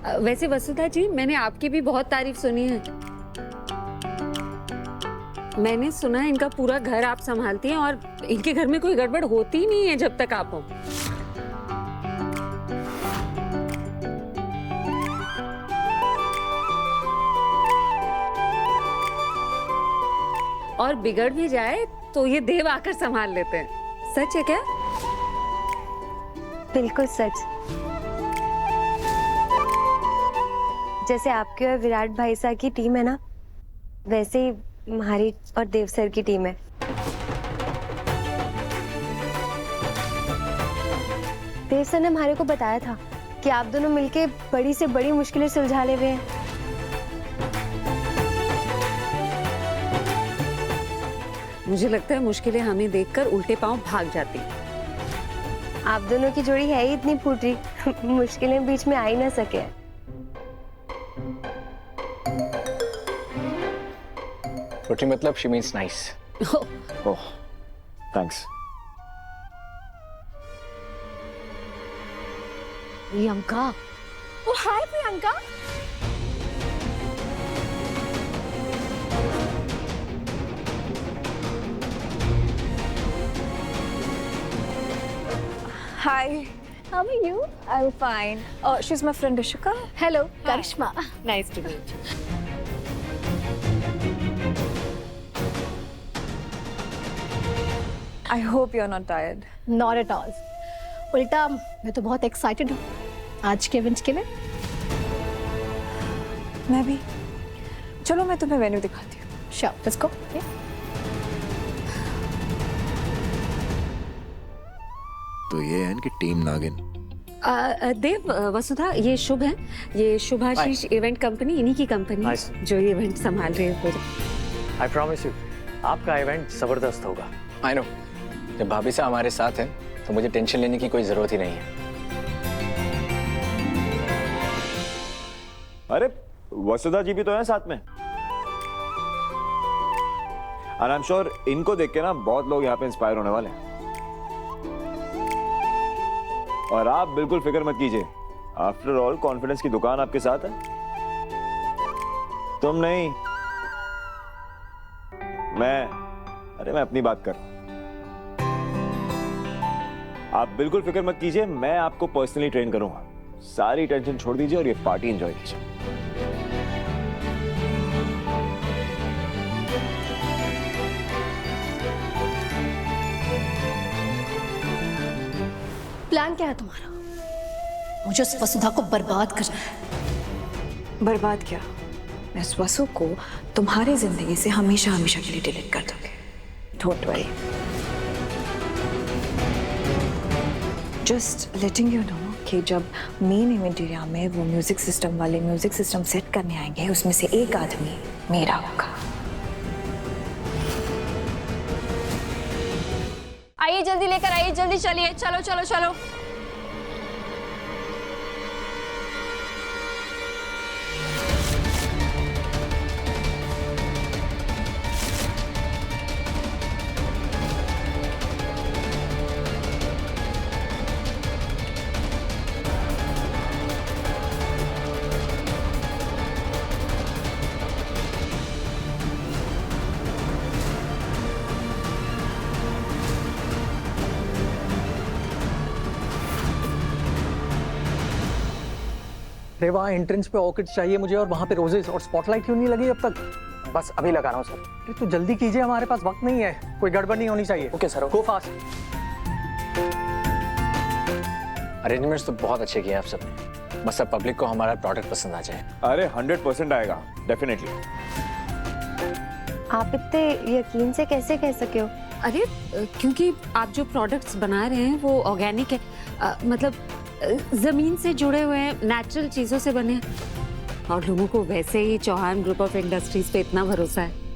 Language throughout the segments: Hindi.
वैसे वसुधा जी, मैंने आपकी भी बहुत तारीफ सुनी है। मैंने सुना है इनका पूरा घर आप संभालती हैं और इनके घर में कोई गड़बड़ होती ही नहीं है जब तक आप हो। और बिगड़ भी जाए तो ये देव आकर संभाल लेते हैं। सच है क्या? बिल्कुल सच। जैसे आपके और विराट भाई साहब की टीम है ना, वैसे ही हमारी और देव सर की टीम है। देव सर ने हमारे को बताया था कि आप दोनों मिलके बड़ी से बड़ी मुश्किलें सुलझा ले हुए हैं। मुझे लगता है मुश्किलें हमें देखकर उल्टे पांव भाग जाती। आप दोनों की जोड़ी है ही इतनी फूटी, मुश्किलें बीच में आ ही ना सके। फूटी मतलब she means nice. Oh, thanks. Priyanka. Oh hi Priyanka. Hi, how are you? I'm fine. She's my friend Ishika. Hello, Karishma. Nice to meet you. I hope you're not tired. Not at all. उल्टा मैं तो बहुत एक्साइटेड हूँ आज के इवेंट के लिए। मैं भी। चलो मैं तुम्हें वेन्यू दिखाती हूँ। Sure, let's go. तो ये है इनकी टीम नागिन। देव, वसुधा, ये शुभ है। ये शुभाशीष इवेंट कंपनी, इन्हीं की कंपनी Nice. जो ये इवेंट संभाल रहे हैं पूरे। आई प्रॉमिस यू, आपका इवेंट जबरदस्त होगा। आई नो, जब भाभी साहब हमारे साथ हैं तो मुझे टेंशन लेने की कोई जरूरत ही नहीं है। अरे वसुधा जी भी तो हैं साथ में। और आई एम श्योर इनको देख के ना बहुत लोग यहाँ पे इंस्पायर होने वाले हैं। और आप बिल्कुल फिक्र मत कीजिए, आफ्टर ऑल कॉन्फिडेंस की दुकान आपके साथ है। तुम नहीं, मैं अपनी बात कर। आप बिल्कुल फिक्र मत कीजिए, मैं आपको पर्सनली ट्रेन करूंगा। सारी टेंशन छोड़ दीजिए और ये पार्टी एंजॉय कीजिए। प्लान क्या है तुम्हारा? मुझे उस वसुधा को बर्बाद करना है। बर्बाद क्या? मैं इस वसु को तुम्हारी जिंदगी से हमेशा हमेशा के लिए डिलीट कर दूंगी। Don't worry. Just letting you know कि जब मेन इवेंट एरिया में वो म्यूजिक सिस्टम वाले म्यूजिक सिस्टम सेट करने आएंगे, उसमें से एक आदमी मेरा होगा। आइए जल्दी लेकर आइए, जल्दी चलिए, चलो चलो चलो। अरे वहाँ एंट्रेंस पे ऑर्किड्स चाहिए मुझे, और वहाँ पे रोजेस, और स्पॉटलाइट क्यों नहीं लगी अब तक? बस अभी लगा रहा हूँ सर। अरे तो जल्दी कीजिए, हमारे पास वक्त नहीं है, कोई गड़बड़ नहीं होनी चाहिए। ओके सर, गो फास्ट। अरेंजमेंट्स तो बहुत अच्छे किए आप सबने, बस अब पब्लिक को हमारा प्रोडक्ट पसंद आ जाए। अरे 100% आएगा, डेफिनेटली। आप इतने यकीन से कैसे कह सके हो? अरे क्योंकि आप जो प्रोडक्ट्स बना रहे हैं वो ऑर्गेनिक है, मतलब जमीन से जुड़े हुए हैं, नेचुरल चीजों से बने हैं। और लोगों को वैसे ही चौहान ग्रुप ऑफ इंडस्ट्रीज पे इतना भरोसा है।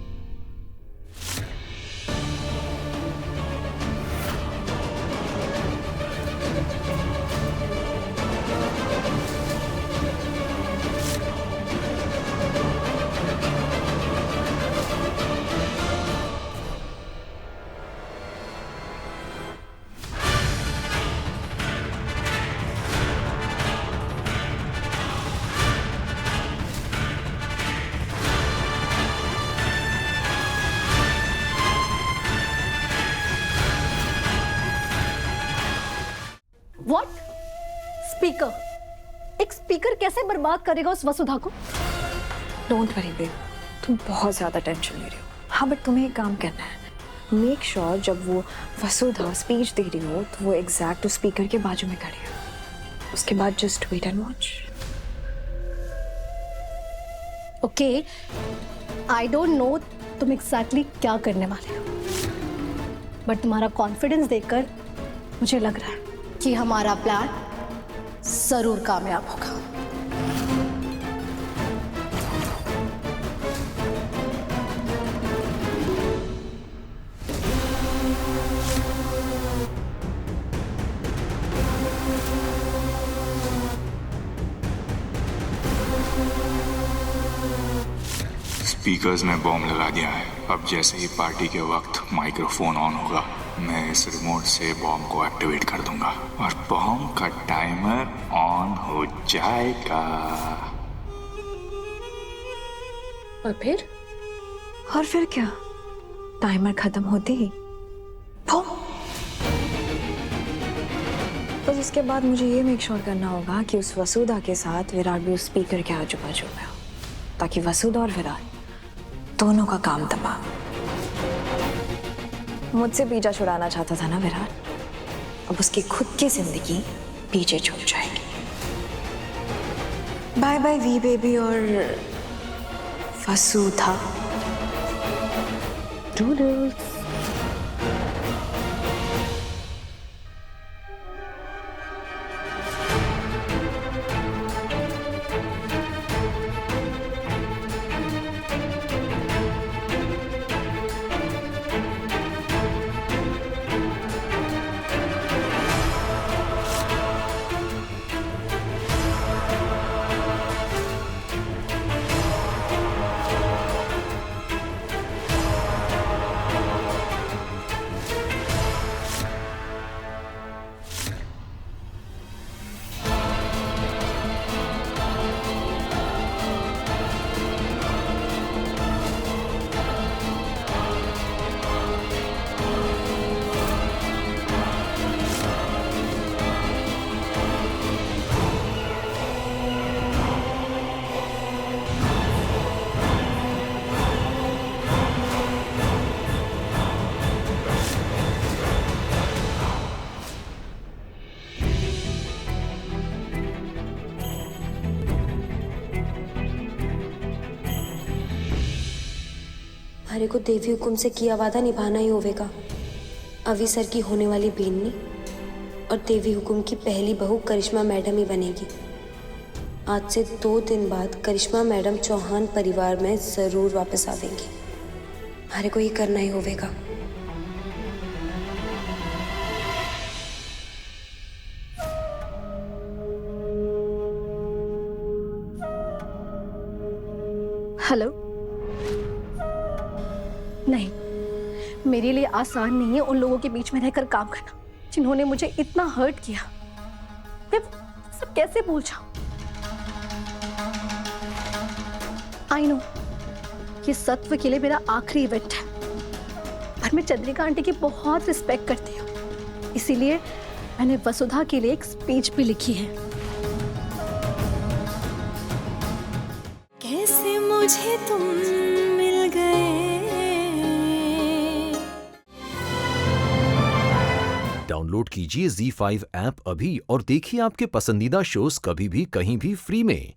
एक स्पीकर कैसे बर्बाद करेगा उस वसुधा को? डोंट वरी बेब, तुम बहुत ज्यादा टेंशन ले रही हो। हाँ बट तुम्हें एक काम करना है, मेक श्योर जब वो वसुधा स्पीच दे रही हो तो वो एग्जैक्ट उस स्पीकर के बाजू में खड़ी हो। उसके बाद just wait and watch. Okay, I don't know तुम एग्जैक्टली क्या करने वाले हो, बट तुम्हारा कॉन्फिडेंस देखकर मुझे लग रहा है कि हमारा प्लान जरूर कामयाब होगा। स्पीकर्स में बॉम्ब लगा दिया है। अब जैसे ही पार्टी के वक्त माइक्रोफोन ऑन होगा, मैं इस रिमोट से बॉम्ब को एक्टिवेट कर दूंगा और बॉम्ब का टाइमर ऑन हो जाएगा। और फिर? और फिर क्या, टाइमर खत्म होते ही बूम। बस उसके बाद मुझे ये मेक श्योर करना होगा कि उस वसुधा के साथ विराट भी उस स्पीकर के आजू बाजू में हो, ताकि वसुधा और विराट दोनों का काम तबाह। मुझसे पीछा छुड़ाना चाहता था ना विराट, अब उसकी खुद की जिंदगी पीछे छूट जाएगी। बाय बाय वी बेबी और वसुधा। डूडल्स। हमारे को देवी हुकुम से किया वादा निभाना ही होगा। अभी सर की होने वाली बीननी और देवी हुकुम की पहली बहू करिश्मा मैडम ही बनेगी। आज से 2 दिन बाद करिश्मा मैडम चौहान परिवार में जरूर वापस आवेंगी। हमारे को ये करना ही होगा। हेलो। नहीं, मेरे लिए आसान नहीं है उन लोगों के बीच में रहकर काम करना जिन्होंने मुझे इतना हर्ट किया। मैं सब कैसे भूल जाऊं? आई नो ये सत्व के लिए मेरा आखिरी इवेंट है, पर मैं चंद्रिका आंटी की बहुत रिस्पेक्ट करती हूँ, इसीलिए मैंने वसुधा के लिए एक स्पीच भी लिखी है। कैसे मुझे तुम मिल गए। डाउनलोड कीजिए ZEE5 ऐप अभी और देखिए आपके पसंदीदा शोज कभी भी कहीं भी फ्री में।